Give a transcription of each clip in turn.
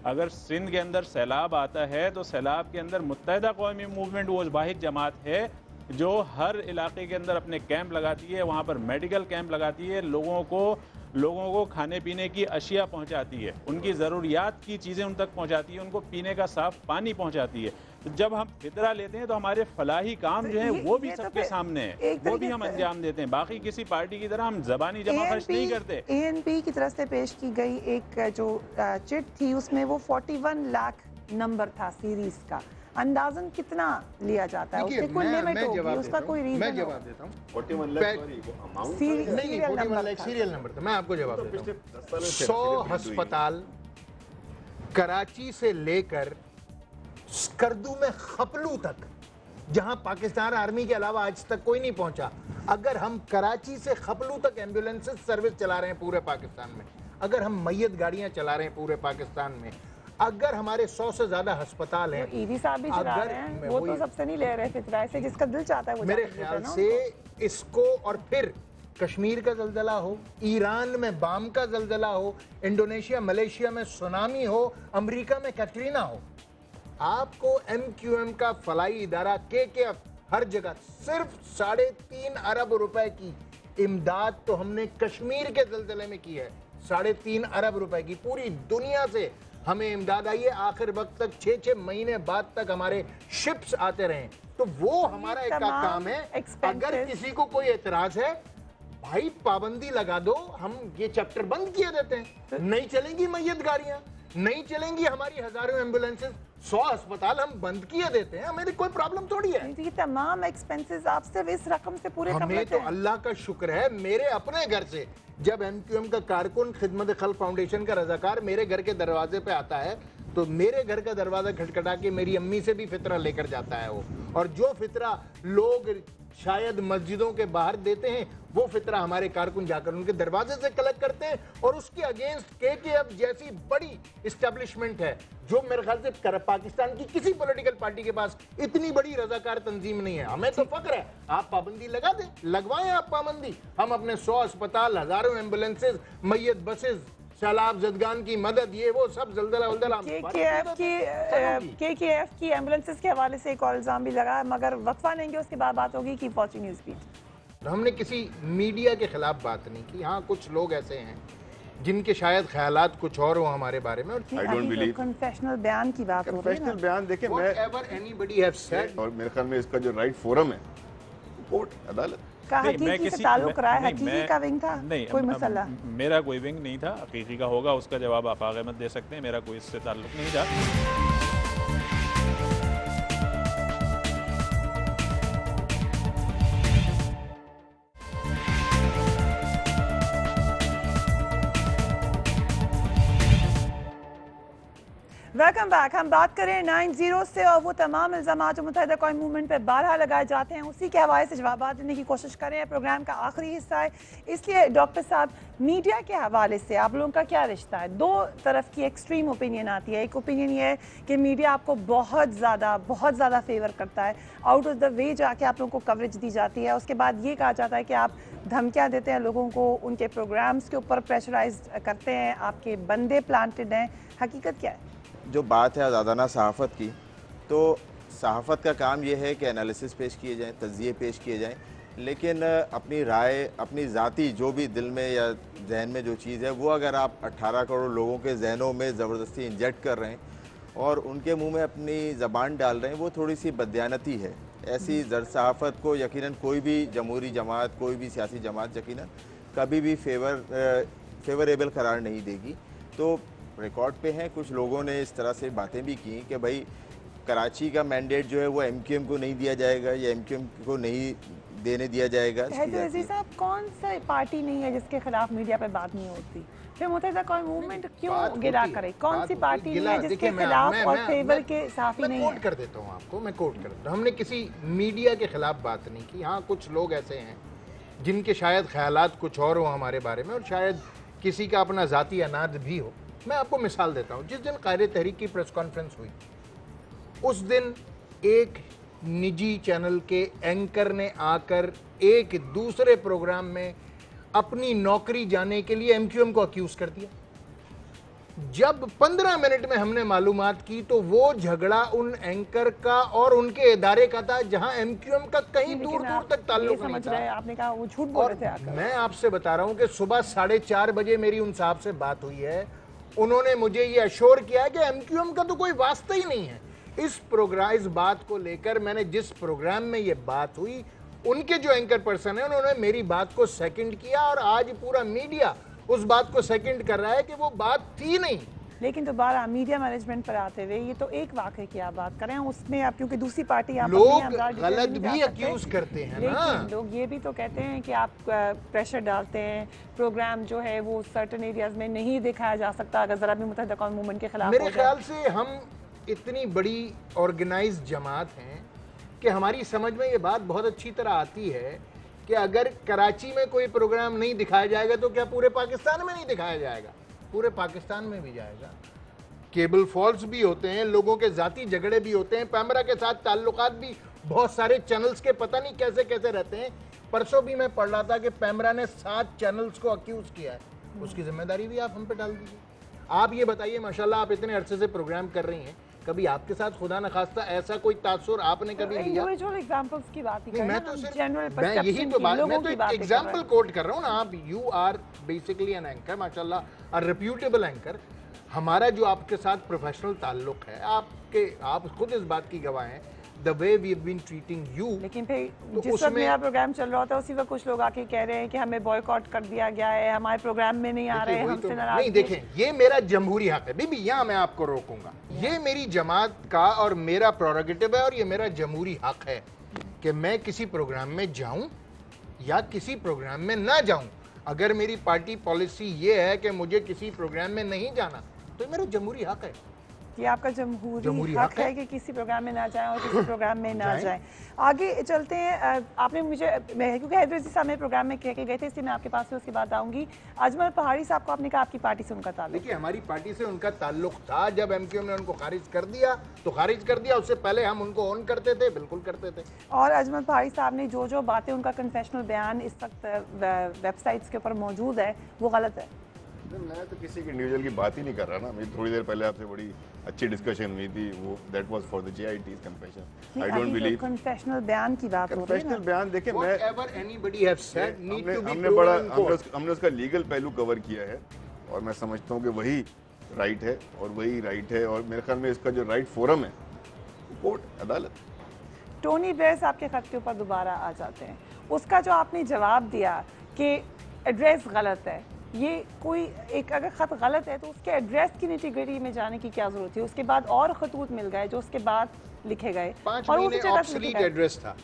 अगर सिंध के अंदर सैलाब आता है तो सैलाब के अंदर मुत्तहिदा कौमी मूवमेंट वो वाहिद जमात है जो हर इलाके के अंदर अपने कैंप लगाती है, वहाँ पर मेडिकल कैंप लगाती है, लोगों को खाने पीने की अशिया पहुँचाती है, उनकी ज़रूरियात की चीज़ें उन तक पहुँचाती है, उनको पीने का साफ़ पानी पहुँचाती है। तो जब हम फितरा लेते हैं तो हमारे फलाही काम जो है वो भी सबके सामने है, वो भी हम अंजाम देते हैं। बाकी किसी पार्टी की तरह हम ज़बानी जमा खर्च नहीं करते। ANP की तरफ से पेश की गई एक जो चिट थी उसमें वो 41 लाख नंबर था सीरीज का। अंदाजन कितना लिया जाता है? उसकी कोई लिमिट होगी, उसका कोई रीजन? मैं जवाब देता हूँ। 41 लाख अमाउंट नहीं, 41 लाख सीरियल नंबर था। मैं आपको जवाब देता हूँ। 100 अस्पताल कराची से लेकर स्कर्दू में खपलू तक, जहां पाकिस्तान आर्मी के अलावा आज तक कोई नहीं पहुंचा, अगर हम कराची से खपलू तक एम्बुलेंस सर्विस चला रहे हैं पूरे पाकिस्तान में, अगर हम मैयत गाड़ियां चला रहे हैं पूरे पाकिस्तान में, अगर हमारे 100 से ज्यादा अस्पताल हैं, ईदी साहब भी चला रहे हैं, वो तो सबसे नहीं ले रहे फितरा से, जिसका दिल चाहता है वो मेरे ख्याल से इसको। और फिर कश्मीर का जल्जला हो, ईरान में बाम का जल्जला हो, इंडोनेशिया मलेशिया में सुनामी हो, अमेरिका में कैटरीना हो, आपको MQM का फलाई इदारा KKF हर जगह सिर्फ 3.5 अरब रुपए की इमदाद तो हमने कश्मीर के जल्जले में की है। 3.5 अरब रुपए की पूरी दुनिया से हमें इमदाद आई है। आखिर वक्त तक 6-6 महीने बाद तक हमारे शिप्स आते रहे, तो वो हमारा एक काम है। अगर किसी को कोई एतराज है, भाई पाबंदी लगा दो, हम ये चैप्टर बंद किए देते हैं। नहीं चलेंगी मैयत गाड़ियां, नहीं चलेंगी हमारी हजारों एम्बुलेंसेज, 100 अस्पताल हम बंद किए देते हैं, हमें कोई प्रॉब्लम थोड़ी है। ये तमाम एक्सपेंसेस आप सिर्फ इस रकम से पूरे कर लेते हैं। हमें तो अल्लाह का शुक्र है, मेरे अपने घर से जब MQM का कारकुन खिदमत खल्क फाउंडेशन का रजाकार मेरे घर के दरवाजे पे आता है तो मेरे घर का दरवाजा खटखटा के मेरी अम्मी से भी फितरा लेकर जाता है वो। और जो फितरा लोग शायद मस्जिदों के बाहर देते हैं, वो फितरा हमारे कारकुन जाकर उनके दरवाजे से कलेक्ट करते हैं। और उसके अगेंस्ट KKF जैसी बड़ी इस्टेब्लिशमेंट है, जो मेरे ख्याल से पाकिस्तान की किसी पॉलिटिकल पार्टी के पास इतनी बड़ी रजाकार तंजीम नहीं है। हमें तो फक्र है, आप पाबंदी लगा दें, लगवाएं आप पाबंदी। हम अपने 100 अस्पताल, हजारों एम्बुलेंसेज, मैयत बसेज, सैलाब जदगान की मदद, ये वो सब जल्दला KKF की एम्बुलेंसेज के हवाले से एक और इल्जाम भी लगा, मगर वक्फा लेंगे उसके बाद बात होगी। की वॉचिंग न्यूज़ बीट। हमने किसी मीडिया के खिलाफ बात नहीं की। हाँ, कुछ लोग ऐसे हैं जिनके शायद ख्यालात कुछ और हो हमारे बारे में। और कन्फेशनल बयान की बात हो रही है। कन्फेशनल बयान देखिए, एनीबडी हैव सेड, और मेरे ख्याल में इसका जो राइट फोरम है कोर्ट, अदालत का हकीकी से ताल्लुक रहा है। हकीकी का विंग था? नहीं, कोई मसला? मेरा कोई विंग नहीं था। हकीकी का होगा, उसका जवाब आप आगे मत दे सकते हैं। मेरा कोई इससे ताल्लुक नहीं था। Welcome back. हम बात करें 9-0 से और वो तमाम इल्ज़ाम जो मुत्तहिदा कौमी मूवमेंट पर बारहा लगाए जाते हैं, उसी के हवाले से जवाब देने की कोशिश करें। प्रोग्राम का आखिरी हिस्सा है, इसलिए डॉक्टर साहब, मीडिया के हवाले से आप लोगों का क्या रिश्ता है? दो तरफ की एक्सट्रीम ओपिनियन आती है। एक ओपिनियन ये है कि मीडिया आपको बहुत ज़्यादा फेवर करता है, आउट ऑफ द वे जाके आप लोगों को कवरेज दी जाती है। उसके बाद ये कहा जाता है कि आप धमकियाँ देते हैं लोगों को, उनके प्रोग्राम्स के ऊपर प्रेशराइज करते हैं, आपके बंदे प्लांटेड हैं। हकीकत क्या है? जो बात है आज़ादाना सहाफ़त की, तो सहाफ़त का काम ये है कि एनालिसिस पेश किए जाएँ, तज़्ज़िये पेश किए जाएँ, लेकिन अपनी राय, अपनी ज़ाती जो भी दिल में या जहन में जो चीज़ है, वो अगर आप 18 करोड़ लोगों के जहनों में ज़बरदस्ती इंजेक्ट कर रहे हैं और उनके मुंह में अपनी ज़बान डाल रहे हैं, वो थोड़ी सी बददियानती है। ऐसी ज़र सहाफ़त को यकीनन कोई भी जमहूरी जमात, कोई भी सियासी जमात यकीनन कभी भी फेवरेबल करार नहीं देगी। तो रिकॉर्ड पे हैं, कुछ लोगों ने इस तरह से बातें भी की कि भाई कराची का मैंडेट जो है वो MQM को नहीं दिया जाएगा या MQM को नहीं देने दिया जाएगा। साहब, कौन सा पार्टी नहीं है जिसके खिलाफ मीडिया पे बात नहीं होती? फिर मुत्तहिदा कौमी मूवमेंट क्यों गिला करे? कौन सी पार्टी नहीं है जिसके खिलाफ और फेवर के साफी नहीं है? मैं कोट कर देता हूँ आपको, मैं कोट कर देता हूँ। हमने किसी मीडिया के खिलाफ बात नहीं की। हाँ, कुछ लोग ऐसे हैं जिनके शायद ख्यालात कुछ और हो हमारे बारे में, और शायद किसी का अपना ज़ाती अनाद भी हो। मैं आपको मिसाल देता हूँ। जिस दिन कायदे तहरीक की प्रेस कॉन्फ्रेंस हुई, उस दिन एक निजी चैनल के एंकर ने आकर एक दूसरे प्रोग्राम में अपनी नौकरी जाने के लिए MQM को अक्यूज कर दिया। जब 15 मिनट में हमने मालूमात की तो वो झगड़ा उन एंकर का और उनके इदारे का था जहां एमक्यूएम का कहीं दूर दूर तक ताल्लुक नहीं था। आपने कहा वो झूठ बोल रहे थे आकर। मैं आपसे बता रहा हूं कि सुबह 4:30 बजे मेरी उन साहब से बात हुई है। उन्होंने मुझे ये अश्योर किया है कि एमक्यूएम का तो कोई वास्ता ही नहीं है। इस बात को लेकर मैंने जिस प्रोग्राम में ये बात हुई, उनके जो एंकर पर्सन है उन्होंने मेरी बात को सेकंड किया और आज पूरा मीडिया उस बात को सेकंड कर रहा है कि वो बात थी नहीं। लेकिन दोबारा मीडिया मैनेजमेंट पर आते हुए ये तो एक वाक़े की आप बात करें, उसमें आप क्योंकि दूसरी पार्टी आप लोग गलत भी अक्यूज करते हैं ना। लेकिन लोग ये भी तो कहते हैं कि आप प्रेशर डालते हैं, प्रोग्राम जो है वो सर्टेन एरियाज में नहीं दिखाया जा सकता अगर ज़रा भी मुत्तहिदा कौम मूवमेंट के खिलाफ। मेरे ख्याल से हम इतनी बड़ी ऑर्गेनाइज्ड जमात हैं कि हमारी समझ में ये बात बहुत अच्छी तरह आती है कि अगर कराची में कोई प्रोग्राम नहीं दिखाया जाएगा तो क्या पूरे पाकिस्तान में नहीं दिखाया जाएगा? पूरे पाकिस्तान में भी जाएगा। केबल फॉल्स भी होते हैं, लोगों के जाती झगड़े भी होते हैं, पैमरा के साथ ताल्लुकात भी बहुत सारे चैनल्स के पता नहीं कैसे कैसे रहते हैं। परसों भी मैं पढ़ रहा था कि पैमरा ने 7 चैनल्स को अक्यूज किया है। उसकी जिम्मेदारी भी आप हम पे डाल दीजिए। आप ये बताइए, माशाल्लाह आप इतने अरसे से प्रोग्राम कर रही हैं, कभी आपके साथ खुदा न खास्ता ऐसा कोई तासुर आपने कभी लिया? एग्जांपल्स की बात ही मैं तो सिर्फ मैं यही तो बात, मैं तो एक एग्जांपल कोट कर रहा हूँ ना। आप you are basically an anchor, माशाल्लाह अ रेप्यूटेबल एंकर। हमारा जो आपके साथ प्रोफेशनल ताल्लुक है, आप खुद इस बात की गवाह हैं, the way we have been treating you। लेकिन फिर जिस वक्त मेरा प्रोग्राम चल रहा होता है उसी वक्त कुछ लोग आके कह रहे हैं कि हमें बॉयकॉट कर दिया गया है, हमारे प्रोग्राम में नहीं आ रहे, हमसे नाराज। नहीं, देखें, ये मेरा जमहूरी हक है बीबी, यहाँ मैं आपको रोकूंगा। ये मेरी जमात का और मेरा प्रोरोगेटिव है और ये मेरा जमहूरी हक है कि मैं किसी प्रोग्राम में जाऊं या किसी प्रोग्राम में ना जाऊं। अगर मेरी पार्टी पॉलिसी ये है कि मुझे किसी प्रोग्राम में नहीं जाना तो ये मेरा जमहूरी हक है। ये आपका जमहूरी हक है कि किसी प्रोग्राम में ना जाएं और किसी प्रोग्राम में ना जाएं। आगे चलते हैं। आपने मुझे, क्योंकि हैदरजी साहब मेरे प्रोग्राम में कह के गए थे, इसलिए मैं आपके पास से उसकी बात आऊँगी। अजमल पहाड़ी साहब को आपने कहा आपकी पार्टी से उनका ताल्लुक। देखिए, हमारी पार्टी से उनका ताल्लुक था। जब एमक्यूएम ने उनको खारिज कर दिया तो खारिज कर दिया, उससे पहले हम उनको ऑन करते थे, बिल्कुल करते थे। और अजमल पहाड़ी साहब ने जो बातें, उनका कन्फेशनल बयान इस वक्त वेबसाइट्स के ऊपर मौजूद है, वो गलत है। मैं तो किसी के इंडिविजुअल की बात ही नहीं कर रहा ना। मेरी थोड़ी देर पहले आपसे बड़ी अच्छी डिस्कशन हुई थी, वो that was for the JIT's composition. I don't believe confessional बयान की बात हो रही है। कन्फेशनल बयान देखें, मैं whatever anybody have said need to be हमने उसका लीगल पहलू कवर किया है और मैं समझता हूँ कि वही राइट है और वही राइट है। और मेरे ख्याल में इसका जो राइट फोरम है कोर्ट, अदालत। टोनी ब्लेयर साहब के खत के ऊपर दोबारा आ जाते हैं। उसका जो आपने जवाब दिया कि एड्रेस गलत है, ये कोई एक अगर ख़त गलत है तो उसके एड्रेस की निटी-ग्रिटी में जाने की क्या ज़रूरत थी? उसके बाद और खतूत मिल गए जो उसके बाद लिखे गए। 5 महीने ऑब्सोलीट एड्रेस था,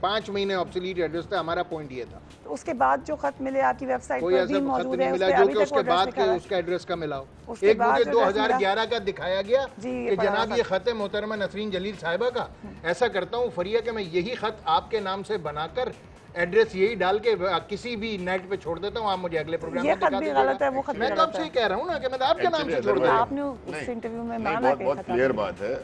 5 महीने ऑब्सोलीट एड्रेस था। हमारा पॉइंट ये था। तो उसके बाद जो खत मिले आपकी वेबसाइट पर भी मौजूद है, मिला जो कि उसके बाद के उसका एड्रेस का मिला हो। एक मुझे 2011 का दिखाया गया कि जनाब ये खत है मोहतरमा नसरीन जलील साहिबा का। ऐसा करता हूँ फरिया कि मैं यही खत आपके नाम से बनाकर एड्रेस यही डाल के किसी भी नेट पे छोड़ देता हूँ, आप मुझे अगले प्रोग्राम में दिखा दीजिएगा। गलत है, वो खत मैं कब से कह रहा हूँ ना कि मैं आपके नाम से छोड़ दूंगा। आपने उस इंटरव्यू में माना कि बहुत क्लियर बात है।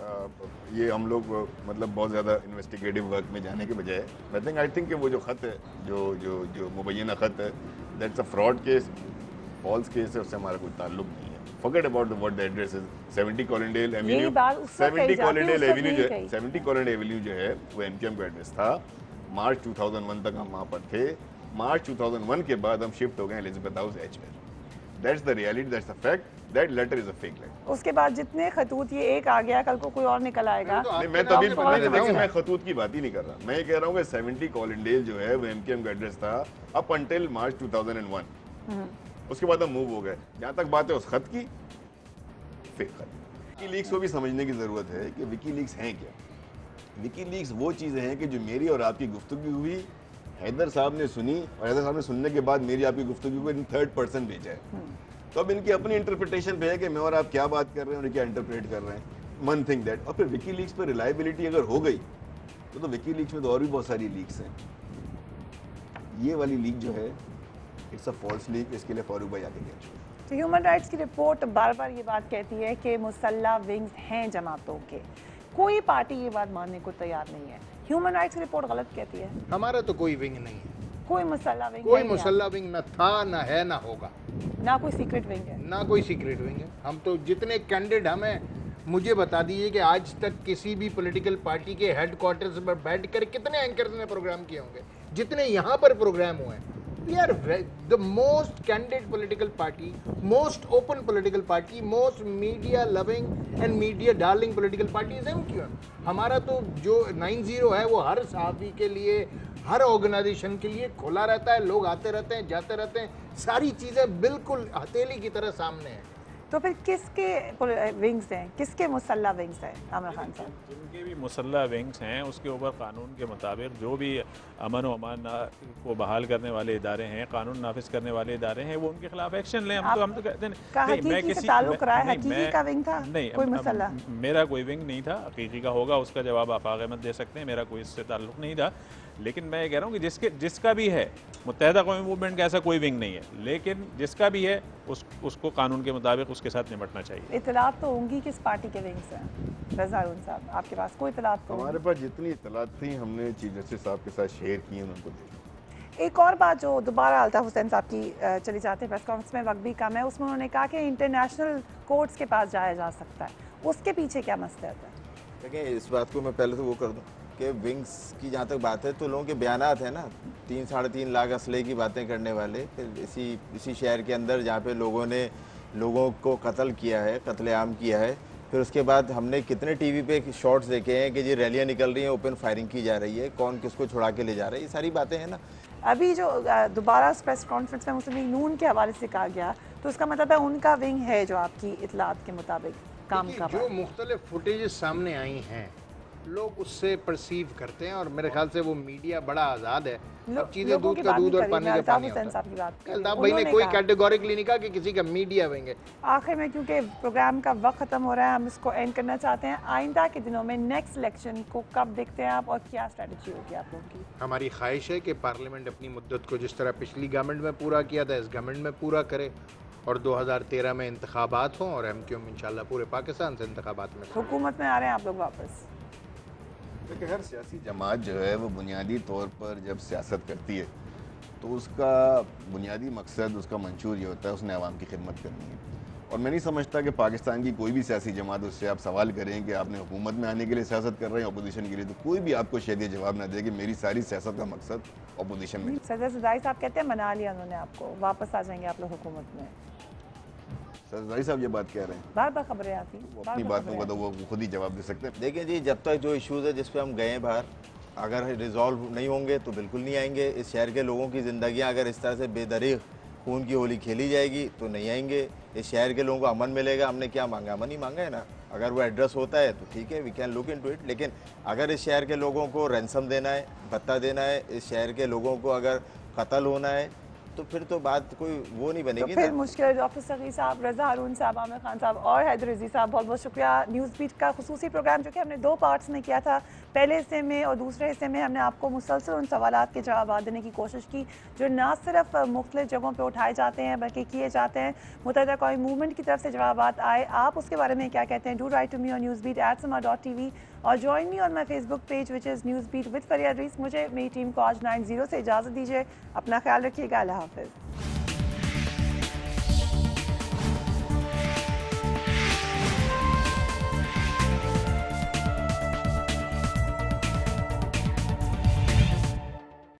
ये हम लोग मतलब बहुत ज़्यादा इन्वेस्टिगेटिव वर्क में जाने के बजाय आई थिंक कि वो जो खत है, जो मुबैना खत है, that's a fraud case, false case है, उससे हमारा कोई ताल्लुक नहीं है। Forget about what the address is. 70 Collingdale Avenue, 70 Collingdale Avenue जो है वो एमक्यूएम का एड्रेस था। मार्च 2001 तक हम वहाँ पर थे। मार्च 2001 के बाद हम शिफ्ट हो गए एलिजाबेथ हाउस एचवेयर। That's the reality, that's the fact. That letter is a fake letter. उसके बाद जितने खतूत, ये एक आ गया, कल को कोई और निकल आएगा। नहीं, मैं तभी मैं खतूत की बात ही नहीं कर रहा। मैं ये कह रहा हूँ कि 70 कॉलिंडेल जो है वो एमक्यूएम का एड्रेस था अप अंटिल मार्च 2001। उसके बाद हम मूव हो गए। जहाँ तक बात है उस खत की, फेक खत। विकीलीक्स को भी समझने की जरूरत है कि विकीलीक्स हैं क्या। विकीलीक्स वो चीज़ें हैं कि जो मेरी और आपकी गुफ्तगू हुई, हैदर साहब ने सुनी और हैदर साहब ने सुनने के बाद मेरी आपकी गुफ्तगू को इन 3rd पर्सन भेजा है। तो अब इनकी अपनी इंटरप्रिटेशन पे है कि मैं और आप क्या बात कर रहे हैं और क्या इंटरप्रेट कर रहे हैं। One thing that. और फिर विकीलीक्स पर रिलायबिलिटी अगर हो गई तो विकीलीक्स में तो और भी बहुत सारी लीक्स हैं। ये वाली लीक जो है इट्स अ फॉल्स लीक। इसके लिए फारूक भाई आगे कह। तो ह्यूमन राइट्स की रिपोर्ट बार बार ये बात कहती है कि मुसल्ला विंग्स हैं जमातों के। कोई पार्टी ये बात मानने को तैयार नहीं है। ह्यूमन राइट्स की रिपोर्ट गलत कहती है। हमारा तो कोई विंग नहीं है। कोई मुसल्ला विंग कोई है मुसल्ला विंग न था, न है, न होगा, ना कोई सीक्रेट विंग है, ना कोई सीक्रेट विंग है। हम तो जितने कैंडिडेट हमें, मुझे बता दीजिए कि आज तक किसी भी पॉलिटिकल पार्टी के हेडक्वार्टर्स पर बैठकर कितने एंकर्स ने प्रोग्राम किए होंगे, जितने यहाँ पर प्रोग्राम हुए हैं। We are the most candidate political party, most open political party, most media loving and media darling political party is MQM. हमारा तो जो 90 है वो हर सहाफ़ी के लिए, हर ऑर्गेनाइजेशन के लिए खुला रहता है, लोग आते रहते हैं, जाते रहते हैं, सारी चीज़ें बिल्कुल हथेली की तरह सामने हैं। तो फिर किसके विंग्स हैं, किसके मुसल्ला विंग्स हैं आमिर खान साहब? जिनके भी मुसल्ला विंग्स हैं उसके ऊपर कानून के मुताबिक जो भी अमन व अमान को बहाल करने वाले इदारे हैं, कानून नाफिज करने वाले इदारे हैं, वो उनके खिलाफ एक्शन लें। हम तो कहते हैं मैं किसी ताल्लुक रहा है, हकीकी का विंग था नहीं, कोई मसला? मेरा कोई विंग नहीं था, हकीकी का होगा उसका जवाब आप आगे मत दे सकते हैं, मेरा कोई इससे ताल्लुक नहीं था। लेकिन मैं ये कह रहा हूँ कि जिसका भी है, मुत्तहिदा कौमी मूवमेंट का ऐसा कोई विंग नहीं है, लेकिन जिसका भी है उसको कानून के मुताबिक उसके साथ निपटना चाहिए। इतलात तो होंगी किस पार्टी के विंग्स हैं रज़ा हारून साहब, आपके पास कोई इतलात तो? हमारे पास जितनी इतलात थी हमने चीफ जस्टिस साहब के साथ शेयर की, उनको दी। एक और बात जो दोबारा अल्ताफ हुसैन साहब की चली जाती है प्रेस कॉन्फ्रेंस में, वक्त भी कम है, उसमें उन्होंने कहा कि इंटरनेशनल कोर्ट्स के पास जाया जा सकता है, उसके पीछे क्या मसला है? देखिए, इस बात को मैं पहले तो वो कर दूं कि विंग्स की जहाँ तक बात है तो लोगों के बयानात हैं ना, 3-3.5 लाख असले की बातें करने वाले, फिर इसी शहर के अंदर जहाँ पे लोगों ने लोगों को कत्ल किया है, कत्लेआम किया है, फिर उसके बाद हमने कितने टीवी पे शॉट्स देखे हैं कि जी रैलियाँ निकल रही हैं, ओपन फायरिंग की जा रही है, कौन किसको छुड़ा के ले जा रहा है, ये सारी बातें हैं ना। अभी जो दोबारा प्रेस कॉन्फ्रेंस में मुस्लिम लीग नून के हवाले से कहा गया, तो उसका मतलब है उनका विंग है जो आपकी इतलात के मुताबिक काम कर रहा है। जो मुख्तलिफ फुटेजेस सामने आई हैं, लोग उससे परसीव करते हैं और मेरे ख्याल से वो मीडिया बड़ा आज़ाद है, अब चीज़ें दूध का दूध और पानी का पानी होता है। अल्ताफ भाई ने कोई कैटेगोरिकली नहीं कहा कि किसी का मीडिया विंग है। आखिर में क्योंकि प्रोग्राम का वक्त ख़त्म हो रहा है, हम इसको एंड करना चाहते हैं, आइंदा के दिनों में नेक्स्ट इलेक्शन को कब देखते हैं आप और क्या स्ट्रेटजी होगी आप लोगों की? हमारी ख्वाहिश है कि पार्लियामेंट अपनी मुद्दत को जिस तरह पिछली गवर्नमेंट में पूरा किया था, इस गवर्नमेंट में पूरा करे और 2013 में इंतखाबात हों और एमक्यूएम इंशाल्लाह पूरे पाकिस्तान से इंतखाबात में हुकूमत में आ रहे हैं आप लोग वापस। देखिए, हर सियासी जमात जो है वो बुनियादी तौर पर जब सियासत करती है तो उसका बुनियादी मकसद, उसका मंशूर ये होता है उसने आवाम की खिदमत करनी है। और मैं नहीं समझता कि पाकिस्तान की कोई भी सियासी जमात उससे आप सवाल करें कि आपने हुकूमत में आने के लिए सियासत कर रहे हैं अपोजिशन के लिए, तो कोई भी आपको शायद ये जवाब ना दे कि मेरी सारी सियासत का मकसद अपोजिशन में। सदर सदाई साहब कहते हैं मना लिया उन्होंने आपको, वापस आ जाएंगे आप लोग हुकूमत में। सरदारी साहब ये बात कह रहे हैं, बार बार खबरें आती, अपनी बातों का तो वो खुद ही जवाब दे सकते हैं। देखिए जी, जब तक जो इश्यूज़ है जिस पे हम गए हैं बाहर, अगर रिजॉल्व नहीं होंगे तो बिल्कुल नहीं आएंगे। इस शहर के लोगों की ज़िंदगियाँ अगर इस तरह से बेदरीग खून की होली खेली जाएगी तो नहीं आएंगे। इस शहर के लोगों को अमन मिलेगा, हमने क्या मांगा? अमन ही मांगा है ना। अगर वो एड्रेस होता है तो ठीक है, we can look into it. लेकिन अगर इस शहर के लोगों को रैंसम देना है, भत्ता देना है, इस शहर के लोगों को अगर कत्ल होना है, तो फिर तो बात कोई वो नहीं बनेगी। तो फिर मुश्किल है। डॉक्टर सगीर साहब, रज़ा हारून साहब, आमिर खान साहब और हैदर रज़ी साहब, बहुत बहुत शुक्रिया। न्यूज़ बीट का खुसूसी प्रोग्राम जो कि हमने 2 पार्ट्स में किया था, पहले हिस्से में और दूसरे हिस्से में हमने आपको मुसलसल उन सवालात के जवाब देने की कोशिश की जो ना सिर्फ मुख्तलिफ जगहों पर उठाए जाते हैं बल्कि किए जाते हैं। मुत्तहिदा कौमी मूवमेंट की तरफ से जवाब आए, आप उसके बारे में क्या कहते हैं? Do write to me on newsbeat@sama.tv और join me on my Facebook page which is news beat with Faria Rees. मुझे मेरी टीम को आज 9-0 से इजाज़त दीजिए। अपना ख्याल रखिएगा। अल्लाह हाफ़िज़।